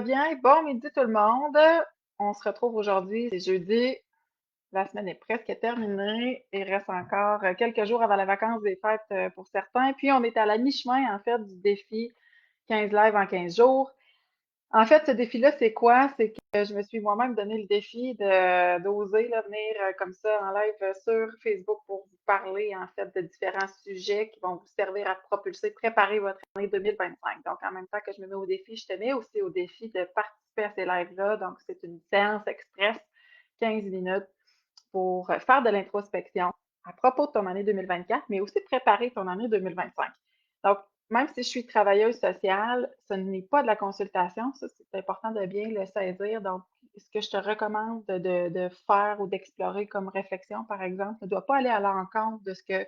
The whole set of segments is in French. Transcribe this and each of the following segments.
Bien, bon midi tout le monde. On se retrouve aujourd'hui, c'est jeudi. La semaine est presque terminée. Il reste encore quelques jours avant la vacance des fêtes pour certains. Puis on est à la mi-chemin en fait du défi 15 lives en 15 jours. En fait, ce défi-là, c'est quoi? C'est que je me suis moi-même donné le défi de d'oser là, venir comme ça en live sur Facebook pour vous parler en fait de différents sujets qui vont vous servir à propulser, préparer votre année 2025. Donc, en même temps que je me mets au défi, je te mets aussi au défi de participer à ces lives-là. Donc, c'est une séance express, 15 minutes, pour faire de l'introspection à propos de ton année 2024, mais aussi préparer ton année 2025. Donc, même si je suis travailleuse sociale, ce n'est pas de la consultation. Ça, c'est important de bien le saisir. Donc, ce que je te recommande de faire ou d'explorer comme réflexion, par exemple, ne doit pas aller à l'encontre de ce que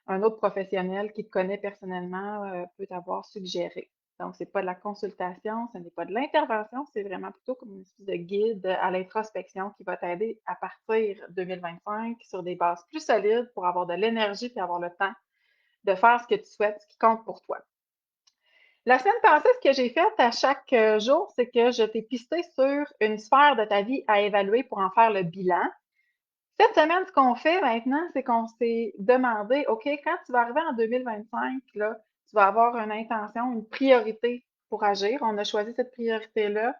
un autre professionnel qui te connaît personnellement peut t'avoir suggéré. Donc, c'est pas de la consultation, ce n'est pas de l'intervention, c'est vraiment plutôt comme une espèce de guide à l'introspection qui va t'aider à partir 2025 sur des bases plus solides pour avoir de l'énergie et avoir le temps de faire ce que tu souhaites, ce qui compte pour toi. La semaine passée, ce que j'ai fait à chaque jour, c'est que je t'ai pisté sur une sphère de ta vie à évaluer pour en faire le bilan. Cette semaine, ce qu'on fait maintenant, c'est qu'on s'est demandé, OK, quand tu vas arriver en 2025, là, tu vas avoir une intention, une priorité pour agir. On a choisi cette priorité-là.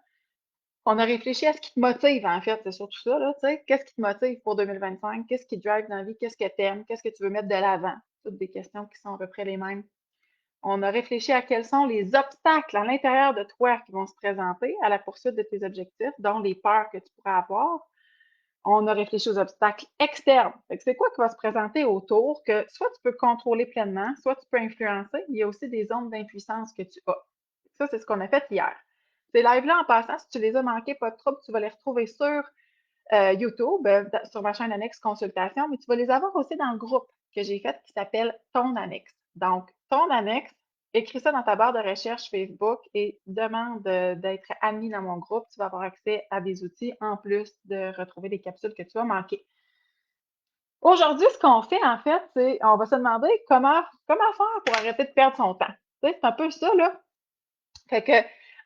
On a réfléchi à ce qui te motive, en fait, c'est surtout ça, là, tu sais. Qu'est-ce qui te motive pour 2025? Qu'est-ce qui te drive dans la vie? Qu'est-ce que tu aimes? Qu'est-ce que tu veux mettre de l'avant? Toutes des questions qui sont à peu près les mêmes. On a réfléchi à quels sont les obstacles à l'intérieur de toi qui vont se présenter à la poursuite de tes objectifs, dont les peurs que tu pourrais avoir. On a réfléchi aux obstacles externes. C'est quoi qui va se présenter autour que soit tu peux contrôler pleinement, soit tu peux influencer. Il y a aussi des zones d'impuissance que tu as. Ça, c'est ce qu'on a fait hier. Ces lives-là, en passant, si tu les as manqués, pas de trouble, tu vas les retrouver sur YouTube, sur ma chaîne Annexe Consultation, mais tu vas les avoir aussi dans le groupe que j'ai fait qui s'appelle Ton Annexe. Donc, Ton Annexe, écris ça dans ta barre de recherche Facebook et demande d'être admis dans mon groupe. Tu vas avoir accès à des outils en plus de retrouver des capsules que tu as manquées. Aujourd'hui, ce qu'on fait, en fait, c'est on va se demander comment faire pour arrêter de perdre son temps. Tu sais, c'est un peu ça, là. Fait que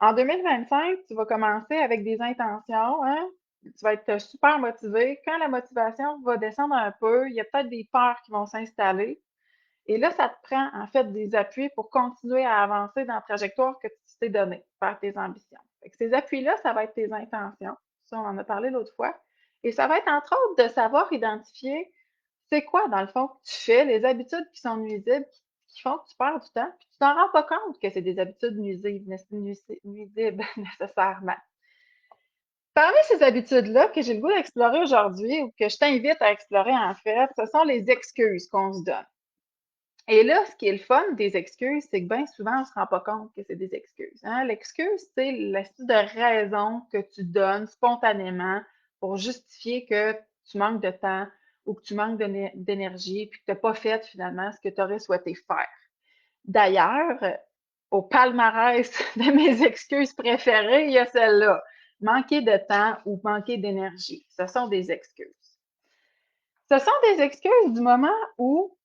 en 2025, tu vas commencer avec des intentions, hein? Tu vas être super motivé. Quand la motivation va descendre un peu, il y a peut-être des peurs qui vont s'installer. Et là, ça te prend en fait des appuis pour continuer à avancer dans la trajectoire que tu t'es donnée vers tes ambitions. Fait que ces appuis-là, ça va être tes intentions. Ça, on en a parlé l'autre fois. Et ça va être entre autres de savoir identifier c'est quoi, dans le fond, que tu fais, les habitudes qui sont nuisibles, qui font que tu perds du temps, puis tu t'en rends pas compte que c'est des habitudes nuisibles nécessairement. Parmi ces habitudes-là que j'ai le goût d'explorer aujourd'hui, ou que je t'invite à explorer en fait, ce sont les excuses qu'on se donne. Et là, ce qui est le fun des excuses, c'est que bien souvent, on ne se rend pas compte que c'est des excuses. Hein? L'excuse, c'est l'espèce de raison que tu donnes spontanément pour justifier que tu manques de temps ou que tu manques d'énergie puis que tu n'as pas fait finalement ce que tu aurais souhaité faire. D'ailleurs, au palmarès de mes excuses préférées, il y a celle-là. Manquer de temps ou manquer d'énergie. Ce sont des excuses. Ce sont des excuses du moment où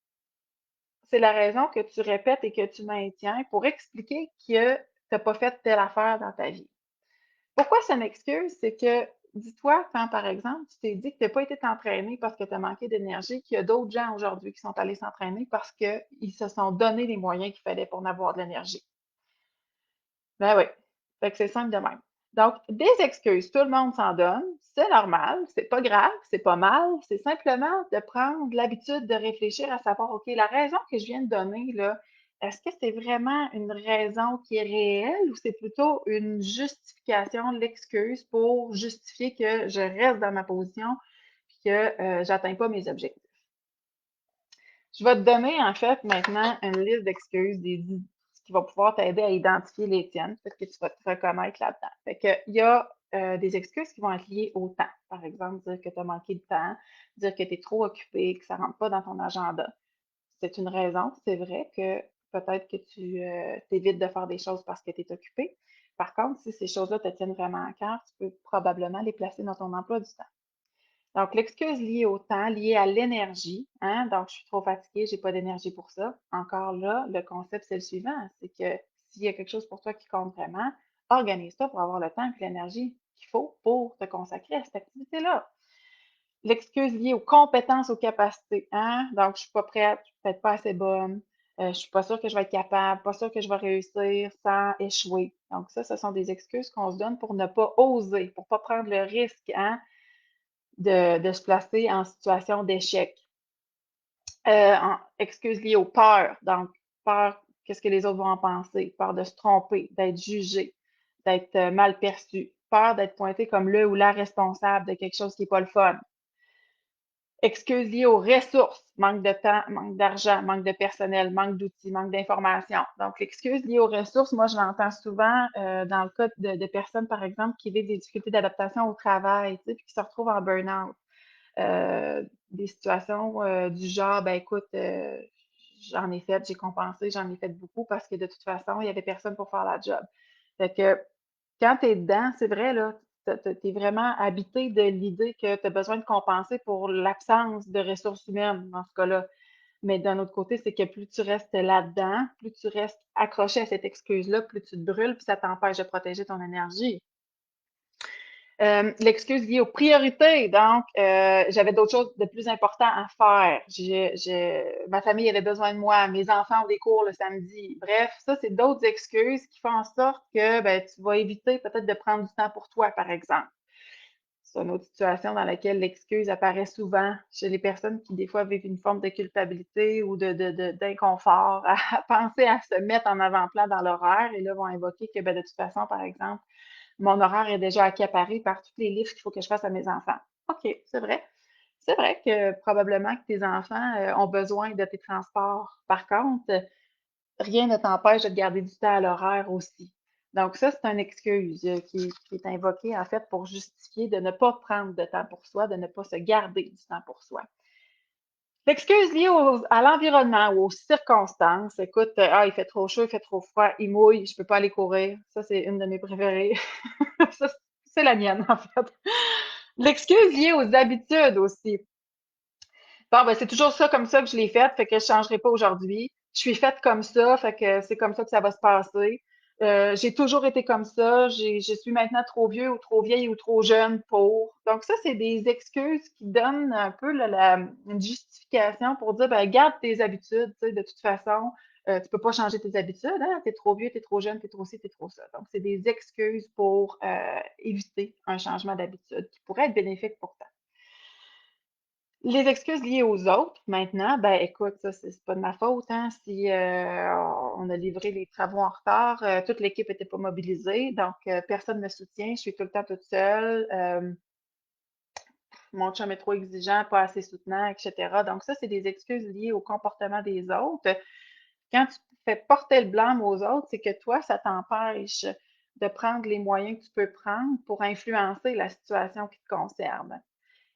c'est la raison que tu répètes et que tu maintiens pour expliquer que tu n'as pas fait telle affaire dans ta vie. Pourquoi c'est une excuse? C'est que, dis-toi, quand par exemple, tu t'es dit que tu n'as pas été t'entraîner parce que tu as manqué d'énergie, qu'il y a d'autres gens aujourd'hui qui sont allés s'entraîner parce qu'ils se sont donné les moyens qu'il fallait pour en avoir de l'énergie. Ben oui. Fait que c'est simple de même. Donc, des excuses, tout le monde s'en donne, c'est normal, c'est pas grave, c'est pas mal, c'est simplement de prendre l'habitude de réfléchir à savoir, OK, la raison que je viens de donner, là, est-ce que c'est vraiment une raison qui est réelle ou c'est plutôt une justification, l'excuse pour justifier que je reste dans ma position et que j'atteins pas mes objectifs? Je vais te donner, en fait, maintenant une liste d'excuses qui va pouvoir t'aider à identifier les tiennes. Peut-être que tu vas te reconnaître là-dedans. Fait que, il y a des excuses qui vont être liées au temps. Par exemple, dire que tu as manqué de temps, dire que tu es trop occupé, que ça ne rentre pas dans ton agenda. C'est une raison. C'est vrai que peut-être que tu t'évites de faire des choses parce que tu es occupé. Par contre, si ces choses-là te tiennent vraiment à cœur, tu peux probablement les placer dans ton emploi du temps. Donc, l'excuse liée au temps, liée à l'énergie, hein, donc je suis trop fatiguée, j'ai pas d'énergie pour ça. Encore là, le concept, c'est le suivant, c'est que s'il y a quelque chose pour toi qui compte vraiment, organise-toi pour avoir le temps et l'énergie qu'il faut pour te consacrer à cette activité-là. L'excuse liée aux compétences, aux capacités, hein? Donc, je suis pas prête, je suis peut-être pas assez bonne, je suis pas sûre que je vais être capable, pas sûre que je vais réussir sans échouer. Donc, ça, ce sont des excuses qu'on se donne pour ne pas oser, pour pas prendre le risque, hein, de se placer en situation d'échec. Excuses liées aux peurs. Donc, peur, qu'est-ce que les autres vont en penser? Peur de se tromper, d'être jugé, d'être mal perçu, peur d'être pointé comme le ou la responsable de quelque chose qui n'est pas le fun. Excuses liées aux ressources, manque de temps, manque d'argent, manque de personnel, manque d'outils, manque d'informations. Donc, l'excuse liée aux ressources, moi, je l'entends souvent dans le cas de personnes, par exemple, qui vivent des difficultés d'adaptation au travail, tu sais, puis qui se retrouvent en burn-out. Des situations du genre, ben écoute, j'en ai fait, j'ai compensé, j'en ai fait beaucoup parce que de toute façon, il y avait personne pour faire la job. Fait que quand tu es dedans, c'est vrai, là, tu es vraiment habité de l'idée que tu as besoin de compenser pour l'absence de ressources humaines dans ce cas-là. Mais d'un autre côté, c'est que plus tu restes là-dedans, plus tu restes accroché à cette excuse-là, plus tu te brûles, puis ça t'empêche de protéger ton énergie. L'excuse liée aux priorités. Donc, j'avais d'autres choses de plus important à faire. Ma famille avait besoin de moi, mes enfants ont des cours le samedi. Bref, ça, c'est d'autres excuses qui font en sorte que ben, tu vas éviter peut-être de prendre du temps pour toi, par exemple. C'est une autre situation dans laquelle l'excuse apparaît souvent chez les personnes qui, des fois, vivent une forme de culpabilité ou d'inconfort à penser à se mettre en avant-plan dans l'horaire et là, vont invoquer que, ben, de toute façon, par exemple, mon horaire est déjà accaparé par tous les livres qu'il faut que je fasse à mes enfants. OK, c'est vrai. C'est vrai que probablement que tes enfants ont besoin de tes transports. Par contre, rien ne t'empêche de te garder du temps à l'horaire aussi. Donc ça, c'est une excuse qui est invoquée en fait pour justifier de ne pas prendre de temps pour soi, de ne pas se garder du temps pour soi. L'excuse liée à l'environnement ou aux circonstances. Écoute, ah, il fait trop chaud, il fait trop froid, il mouille, je peux pas aller courir. Ça, c'est une de mes préférées. Ça, c'est la mienne, en fait. L'excuse liée aux habitudes aussi. Bon, ben, c'est toujours ça comme ça que je l'ai faite, fait que je changerai pas aujourd'hui. Je suis faite comme ça, fait que c'est comme ça que ça va se passer. J'ai toujours été comme ça. Je suis maintenant trop vieux ou trop vieille ou trop jeune pour. Donc ça, c'est des excuses qui donnent un peu là, une justification pour dire, ben, garde tes habitudes, tu sais, de toute façon. Tu peux pas changer tes habitudes, hein? T'es trop vieux, t'es trop jeune, t'es trop ci, t'es trop ça. Donc, c'est des excuses pour éviter un changement d'habitude qui pourrait être bénéfique pour toi. Les excuses liées aux autres, maintenant, ben écoute, ça, c'est pas de ma faute, hein. Si on a livré les travaux en retard, toute l'équipe était pas mobilisée, donc personne ne me soutient, je suis tout le temps toute seule. Mon chum est trop exigeant, pas assez soutenant, etc. Donc, ça, c'est des excuses liées au comportement des autres. Quand tu fais porter le blâme aux autres, c'est que toi, ça t'empêche de prendre les moyens que tu peux prendre pour influencer la situation qui te concerne.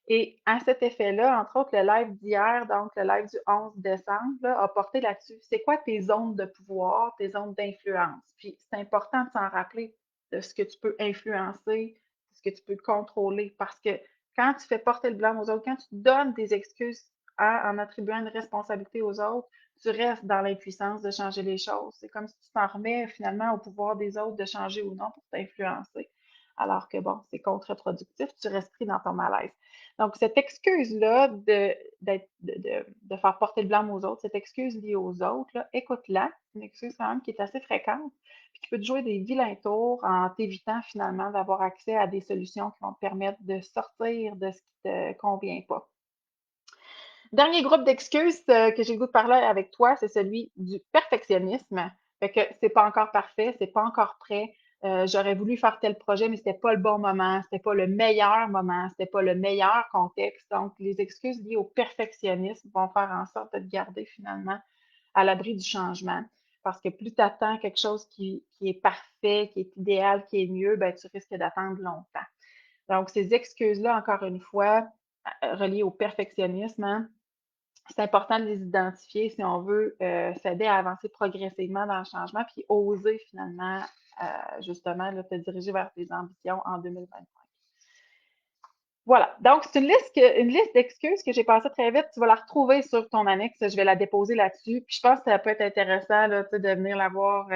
Et à cet effet-là, entre autres, le live d'hier, donc le live du 11 décembre, là, a porté là-dessus. C'est quoi tes zones de pouvoir, tes zones d'influence? Puis c'est important de s'en rappeler de ce que tu peux influencer, de ce que tu peux contrôler. Parce que quand tu fais porter le blâme aux autres, quand tu donnes des excuses en attribuant une responsabilité aux autres, tu restes dans l'impuissance de changer les choses. C'est comme si tu t'en remets finalement au pouvoir des autres de changer ou non pour t'influencer. Alors que bon, c'est contre-productif, tu restes pris dans ton malaise. Donc, cette excuse-là de faire porter le blâme aux autres, cette excuse liée aux autres, là, écoute-la. C'est une excuse quand même qui est assez fréquente, puis qui peut te jouer des vilains tours en t'évitant finalement d'avoir accès à des solutions qui vont te permettre de sortir de ce qui te convient pas. Dernier groupe d'excuses que j'ai le goût de parler avec toi, c'est celui du perfectionnisme. Fait que c'est pas encore parfait, c'est pas encore prêt. J'aurais voulu faire tel projet, mais c'était pas le bon moment, c'était pas le meilleur contexte. Donc, les excuses liées au perfectionnisme vont faire en sorte de te garder finalement à l'abri du changement. Parce que plus tu attends quelque chose qui est parfait, qui est idéal, qui est mieux, ben, tu risques d'attendre longtemps. Donc, ces excuses-là, encore une fois, reliées au perfectionnisme, hein, c'est important de les identifier si on veut s'aider à avancer progressivement dans le changement, puis oser finalement, justement, là, te diriger vers tes ambitions en 2025. Voilà. Donc, c'est une liste d'excuses que j'ai passée très vite. Tu vas la retrouver sur ton annexe. Je vais la déposer là-dessus. Puis je pense que ça peut être intéressant là, tu sais, de venir la voir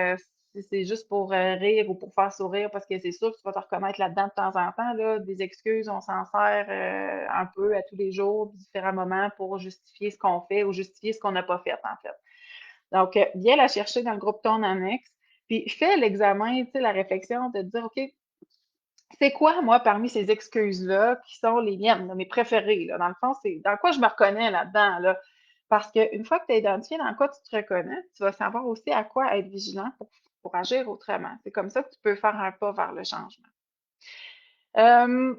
si c'est juste pour rire ou pour faire sourire, parce que c'est sûr que tu vas te reconnaître là-dedans de temps en temps, là, des excuses, on s'en sert un peu à tous les jours, différents moments pour justifier ce qu'on fait ou justifier ce qu'on n'a pas fait, en fait. Donc, viens la chercher dans le groupe Ton Annexe, puis fais l'examen, tu sais, la réflexion de te dire, OK, c'est quoi, moi, parmi ces excuses-là, qui sont les miennes, là, mes préférées, là? Dans le fond, c'est dans quoi je me reconnais là-dedans, là. Parce qu'une fois que tu as identifié dans quoi tu te reconnais, tu vas savoir aussi à quoi être vigilant pour agir autrement. C'est comme ça que tu peux faire un pas vers le changement. Euh,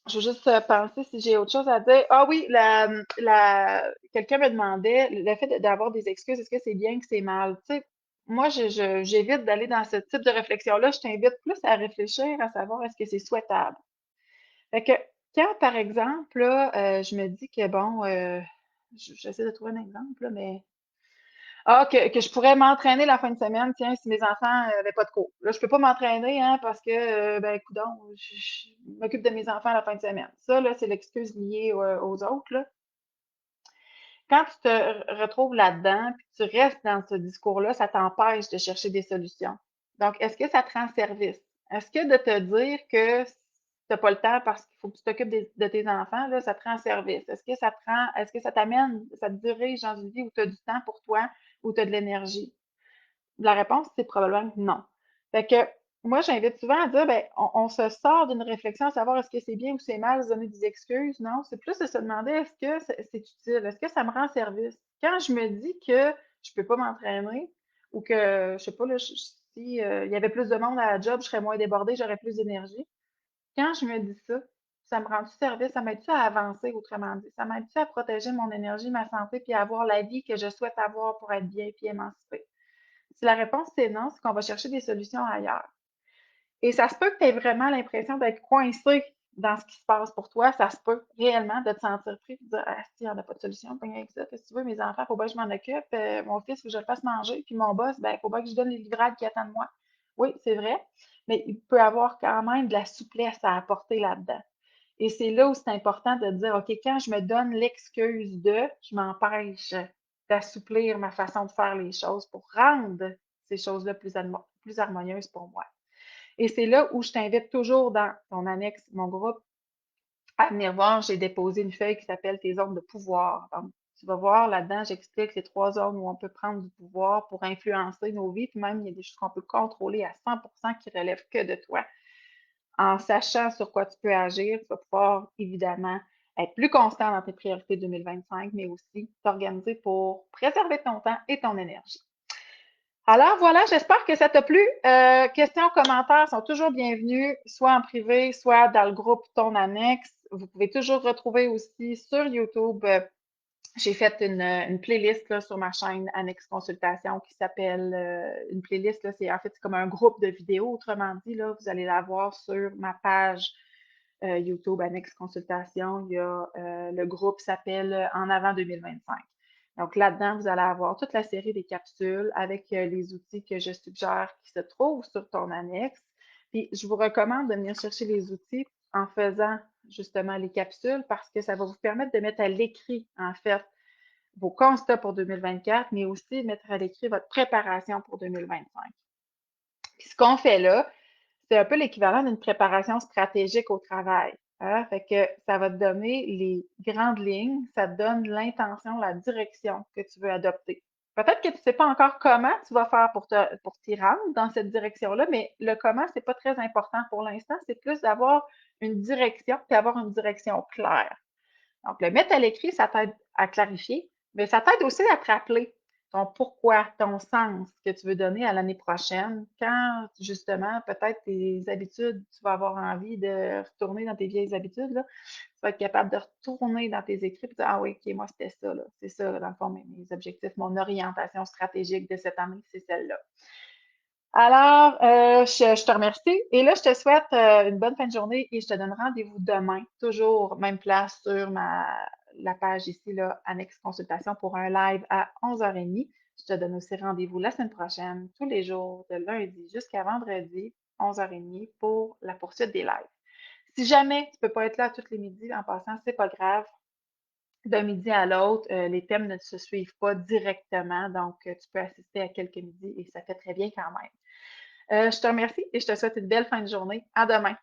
je veux juste penser si j'ai autre chose à dire. Ah oui, quelqu'un me demandait le fait d'avoir des excuses, est-ce que c'est bien que c'est mal? Tu sais, moi, j'évite d'aller dans ce type de réflexion-là. Je t'invite plus à réfléchir, à savoir est-ce que c'est souhaitable. Fait que quand, par exemple, là, je me dis que bon, j'essaie de trouver un exemple, là, mais que je pourrais m'entraîner la fin de semaine, tiens, si mes enfants n'avaient pas de cours. Là, je peux pas m'entraîner, hein, parce que ben coudonc, je m'occupe de mes enfants la fin de semaine. Ça, là, c'est l'excuse liée aux autres, là. Quand tu te retrouves là-dedans, puis tu restes dans ce discours-là, ça t'empêche de chercher des solutions. Donc, est-ce que ça te rend service? Est-ce que de te dire que tu n'as pas le temps parce qu'il faut que tu t'occupes de tes enfants, là, ça te rend service? Est-ce que ça t'amène, ça te dirige dans une vie où tu as du temps pour toi, où tu as de l'énergie? La réponse, c'est probablement que non. Fait que moi, j'invite souvent à dire, ben, on se sort d'une réflexion à savoir est-ce que c'est bien ou c'est mal de se donner des excuses. Non, c'est plus de se demander est-ce que c'est utile, est-ce que ça me rend service? Quand je me dis que je peux pas m'entraîner ou que, je sais pas, là, si il y avait plus de monde à la job, je serais moins débordée, j'aurais plus d'énergie. Quand je me dis ça me rend-tu service? Ça m'aide-tu à avancer, autrement dit? Ça m'aide-tu à protéger mon énergie, ma santé, puis à avoir la vie que je souhaite avoir pour être bien puis émancipée? Si la réponse c'est non, c'est qu'on va chercher des solutions ailleurs. Et ça se peut que tu aies vraiment l'impression d'être coincé dans ce qui se passe pour toi. Ça se peut réellement de te sentir pris et de dire ah, si, on n'a pas de solution, pas avec ça. Qu'est-ce que tu veux, mes enfants, il faut bien que je m'en occupe. Mon fils, il faut que je le fasse manger. Puis mon boss, ben, il faut bien que je donne les livrables qui attendent de moi. Oui, c'est vrai, mais il peut y avoir quand même de la souplesse à apporter là-dedans. Et c'est là où c'est important de dire, OK, quand je me donne l'excuse je m'empêche d'assouplir ma façon de faire les choses pour rendre ces choses-là plus harmonieuses pour moi. Et c'est là où je t'invite toujours dans ton annexe, mon groupe, à venir voir. J'ai déposé une feuille qui s'appelle tes zones de pouvoir. Donc, tu vas voir là-dedans, j'explique les 3 zones où on peut prendre du pouvoir pour influencer nos vies. Puis même, il y a des choses qu'on peut contrôler à 100% qui relèvent que de toi. En sachant sur quoi tu peux agir, tu vas pouvoir évidemment être plus constant dans tes priorités 2025, mais aussi t'organiser pour préserver ton temps et ton énergie. Alors voilà, j'espère que ça t'a plu. Questions, commentaires sont toujours bienvenus, soit en privé, soit dans le groupe Ton Annexe. Vous pouvez toujours retrouver aussi sur YouTube. J'ai fait une playlist là, sur ma chaîne Annexe Consultation qui s'appelle une playlist, là, c'est en fait c'est comme un groupe de vidéos, autrement dit, là, vous allez la voir sur ma page YouTube Annexe Consultation. Il y a le groupe s'appelle En avant 2025. Donc là-dedans, vous allez avoir toute la série des capsules avec les outils que je suggère qui se trouvent sur ton annexe. Puis je vous recommande de venir chercher les outils en faisant justement les capsules parce que ça va vous permettre de mettre à l'écrit, en fait, vos constats pour 2024, mais aussi mettre à l'écrit votre préparation pour 2025. Puis ce qu'on fait là, c'est un peu l'équivalent d'une préparation stratégique au travail. Hein? Fait que ça va te donner les grandes lignes, ça te donne l'intention, la direction que tu veux adopter. Peut-être que tu ne sais pas encore comment tu vas faire pour t'y rendre dans cette direction-là, mais le comment, c'est pas très important pour l'instant. C'est plus d'avoir une direction et avoir une direction claire. Donc, le mettre à l'écrit, ça t'aide à clarifier, mais ça t'aide aussi à te rappeler ton pourquoi, ton sens que tu veux donner à l'année prochaine, quand justement, peut-être tes habitudes, tu vas avoir envie de retourner dans tes vieilles habitudes, là, tu vas être capable de retourner dans tes écrits et dire, ah oui, ok, moi c'était ça, là. C'est ça, dans le fond, mes objectifs, mon orientation stratégique de cette année, c'est celle-là. Alors, je te remercie. Et là, je te souhaite une bonne fin de journée et je te donne rendez-vous demain, toujours même place sur la page ici, là, Annexe Consultation pour un live à 11h30. Je te donne aussi rendez-vous la semaine prochaine, tous les jours, de lundi jusqu'à vendredi, 11h30, pour la poursuite des lives. Si jamais tu peux pas être là tous les midis, en passant, c'est pas grave. d'un midi à l'autre, les thèmes ne se suivent pas directement, donc tu peux assister à quelques midis et ça fait très bien quand même. Je te remercie et je te souhaite une belle fin de journée. À demain.